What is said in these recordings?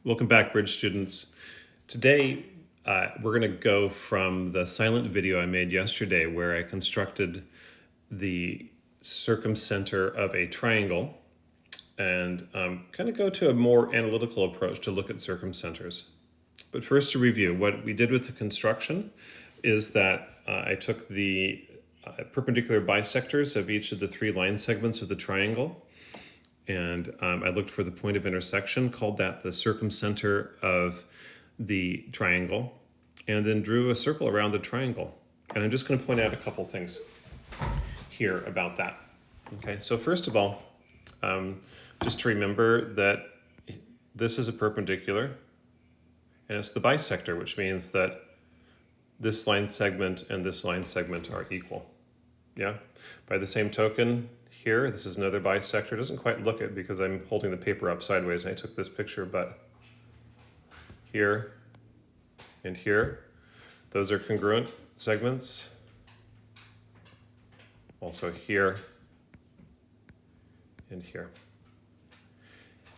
Welcome back, Bridge students. Today, we're going to go from the silent video I made yesterday where I constructed the circumcenter of a triangle and kind of go to a more analytical approach to look at circumcenters. But first to review, what we did with the construction is that I took the perpendicular bisectors of each of the three line segments of the triangle, and I looked for the point of intersection, called that the circumcenter of the triangle, and then drew a circle around the triangle. And I'm just going to point out a couple things here about that. Okay, so first of all, just to remember that this is a perpendicular, and it's the bisector, which means that this line segment and this line segment are equal. Yeah. By the same token, here, this is another bisector. It doesn't quite look it because I'm holding the paper up sideways and I took this picture, but here and here, those are congruent segments. Also here and here.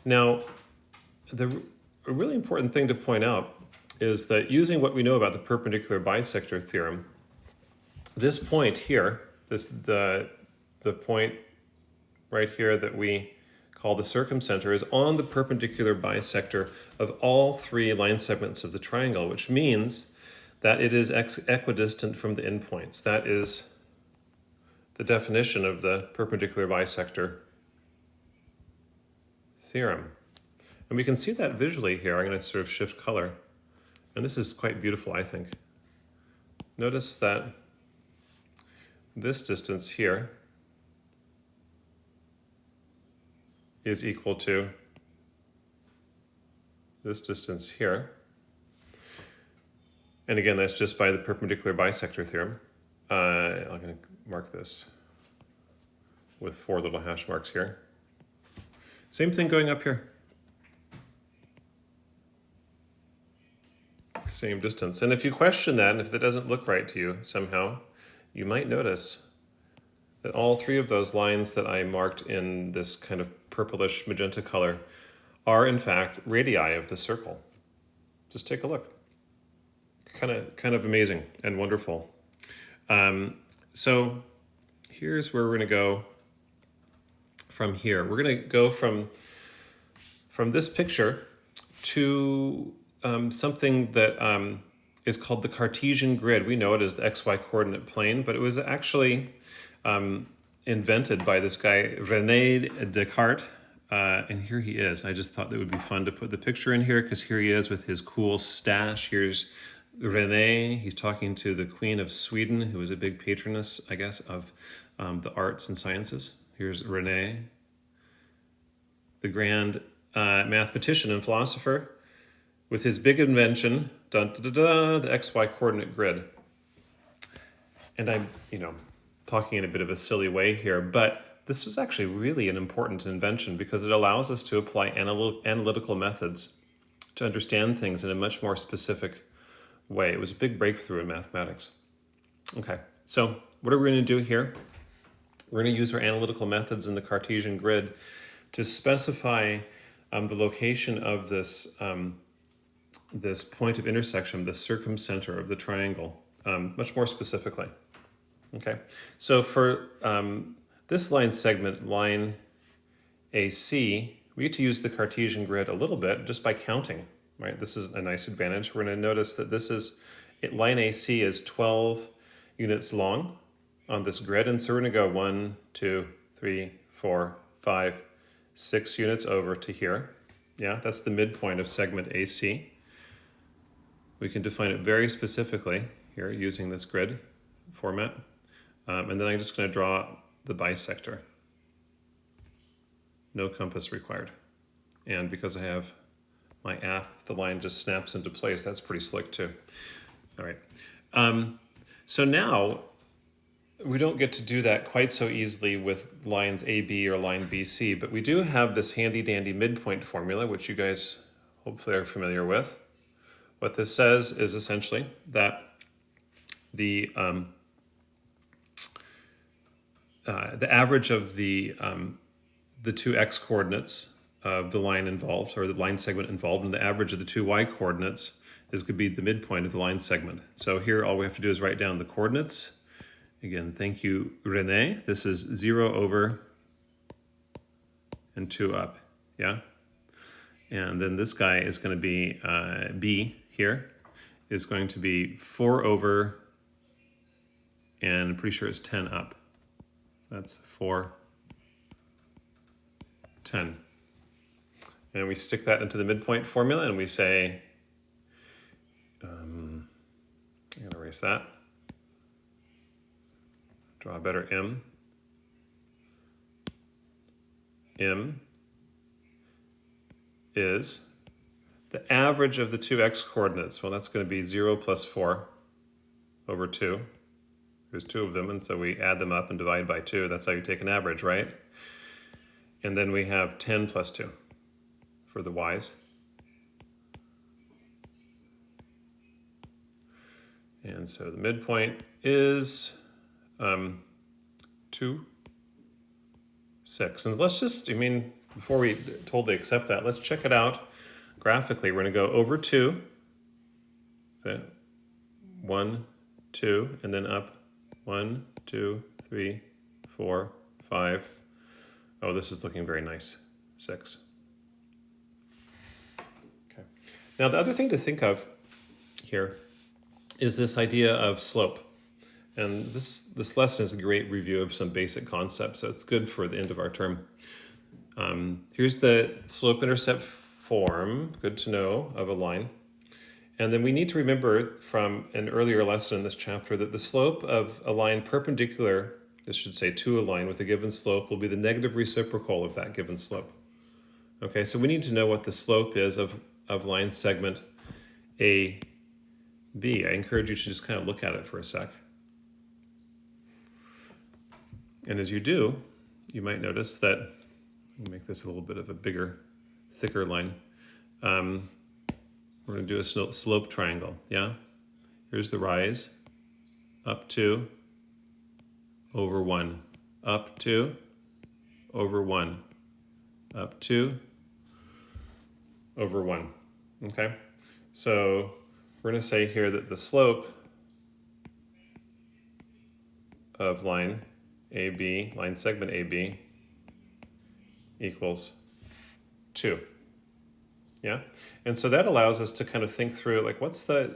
Now, a really important thing to point out is that using what we know about the perpendicular bisector theorem, this point here, the point right here that we call the circumcenter is on the perpendicular bisector of all three line segments of the triangle, which means that it is equidistant from the endpoints. That is the definition of the perpendicular bisector theorem. And we can see that visually here. I'm going to sort of shift color. And this is quite beautiful, I think. Notice that this distance here is equal to this distance here. And again, that's just by the perpendicular bisector theorem. I'm going to mark this with 4 little hash marks here. Same thing going up here. Same distance. And if you question that, and if that doesn't look right to you somehow, you might notice that all three of those lines that I marked in this kind of purplish magenta color are in fact radii of the circle. Just take a look. Kind of amazing and wonderful. So here's where we're going to go from here. We're going to go from this picture to something that is called the Cartesian grid. We know it as the XY coordinate plane, but it was actually invented by this guy, René Descartes. And here he is. I just thought that would be fun to put the picture in here because here he is with his cool stash. Here's René. He's talking to the Queen of Sweden, who was a big patroness, I guess, of the arts and sciences. Here's René, the grand mathematician and philosopher, with his big invention, the XY coordinate grid. And I'm, talking in a bit of a silly way here, but this was actually really an important invention because it allows us to apply analytical methods to understand things in a much more specific way. It was a big breakthrough in mathematics. Okay, so what are we going to do here? We're going to use our analytical methods in the Cartesian grid to specify the location of this this point of intersection, the circumcenter of the triangle, much more specifically. Okay, so for this line segment, line AC, we get to use the Cartesian grid a little bit just by counting, right? This is a nice advantage. We're going to notice that line AC is 12 units long on this grid, and so we're going to go 1, 2, 3, 4, 5, 6 units over to here. Yeah, that's the midpoint of segment AC. We can define it very specifically here using this grid format. And then I'm just going to draw the bisector. No compass required. And because I have my app, the line just snaps into place. That's pretty slick too. All right. So now we don't get to do that quite so easily with lines AB or line BC, but we do have this handy dandy midpoint formula, which you guys hopefully are familiar with. What this says is essentially that the average of the two x coordinates of the line involved, or the line segment involved, and the average of the two y coordinates is going to be the midpoint of the line segment. So here all we have to do is write down the coordinates. Again, thank you, Renee. This is 0 over and 2 up, yeah? And then this guy is going to be, B here, is going to be 4 over, and I'm pretty sure it's 10 up. That's 4, 10. And we stick that into the midpoint formula, and we say, I'm going to erase that. Draw a better M. M is the average of the two x coordinates. Well, that's going to be 0 plus 4 over 2. There's 2 of them, and so we add them up and divide by 2. That's how you take an average, right? And then we have 10 plus 2 for the y's. And so the midpoint is 2, 6. And let's just, before we totally accept that, let's check it out graphically. We're going to go over 2. So 1, 2, and then up 1, 2, 3, 4, 5. Oh, this is looking very nice. 6. Okay. Now the other thing to think of here is this idea of slope. And this lesson is a great review of some basic concepts, so it's good for the end of our term. Here's the slope-intercept form, good to know, of a line. And then we need to remember from an earlier lesson in this chapter that the slope of a line perpendicular, this should say to a line with a given slope, will be the negative reciprocal of that given slope. Okay, so we need to know what the slope is of line segment AB. I encourage you to just kind of look at it for a sec. And as you do, you might notice that, let me make this a little bit of a bigger, thicker line. We're going to do a slope triangle, yeah? Here's the rise, up 2, over 1, up 2, over 1, up 2, over 1, okay? So we're going to say here that the slope of line AB, line segment AB, equals 2. Yeah, and so that allows us to kind of think through, like, what's the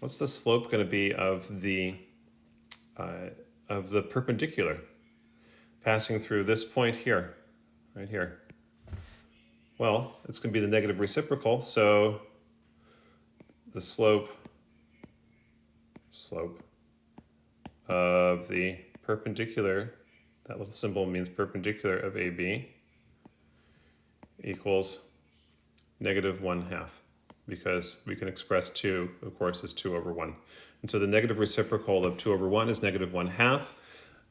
slope going to be of the perpendicular passing through this point here, right here? Well, it's going to be the negative reciprocal, so the slope of the perpendicular, that little symbol means perpendicular of AB, equals negative 1/2, because we can express 2, of course, as 2 over 1. And so the negative reciprocal of 2 over 1 is negative 1/2.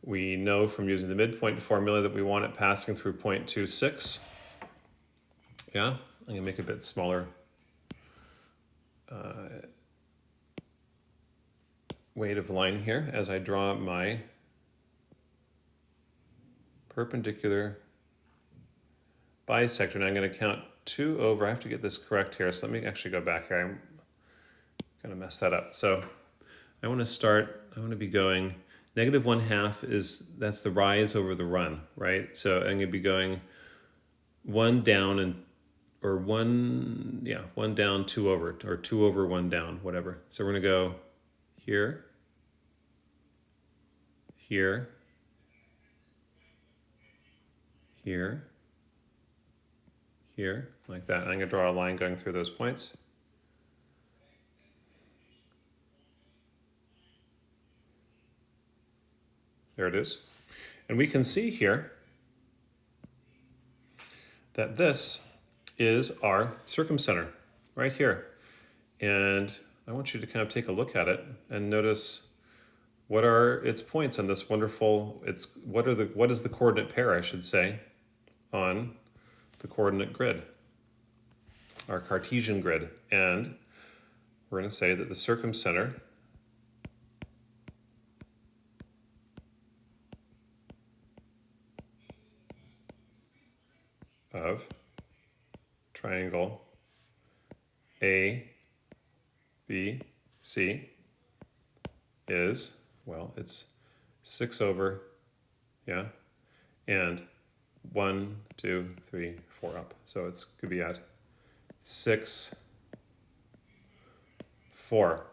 We know from using the midpoint formula that we want it passing through 0.26. Yeah, I'm going to make it a bit smaller weight of line here as I draw my perpendicular bisector. Now I'm going to count 2 over, I have to get this correct here, so let me actually go back here. I'm going to mess that up. So I want to be going, negative 1/2 that's the rise over the run, right? So I'm going to be going 1 down or 1 down, 2 over, or 2 over, 1 down, whatever. So we're going to go here, here, here, here, like that. I'm going to draw a line going through those points. There it is. And we can see here that this is our circumcenter right here. And I want you to kind of take a look at it and notice what are its points on this wonderful, what is the coordinate pair, I should say, on the coordinate grid, our Cartesian grid. And we're going to say that the circumcenter triangle A, B, C is, well, it's 6 over, yeah, and 1, 2, 3, 4 up. So it's could be at 6, 4.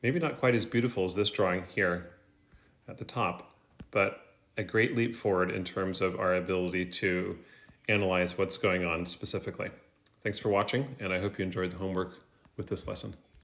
Maybe not quite as beautiful as this drawing here at the top, but a great leap forward in terms of our ability to analyze what's going on specifically. Thanks for watching, and I hope you enjoyed the homework with this lesson.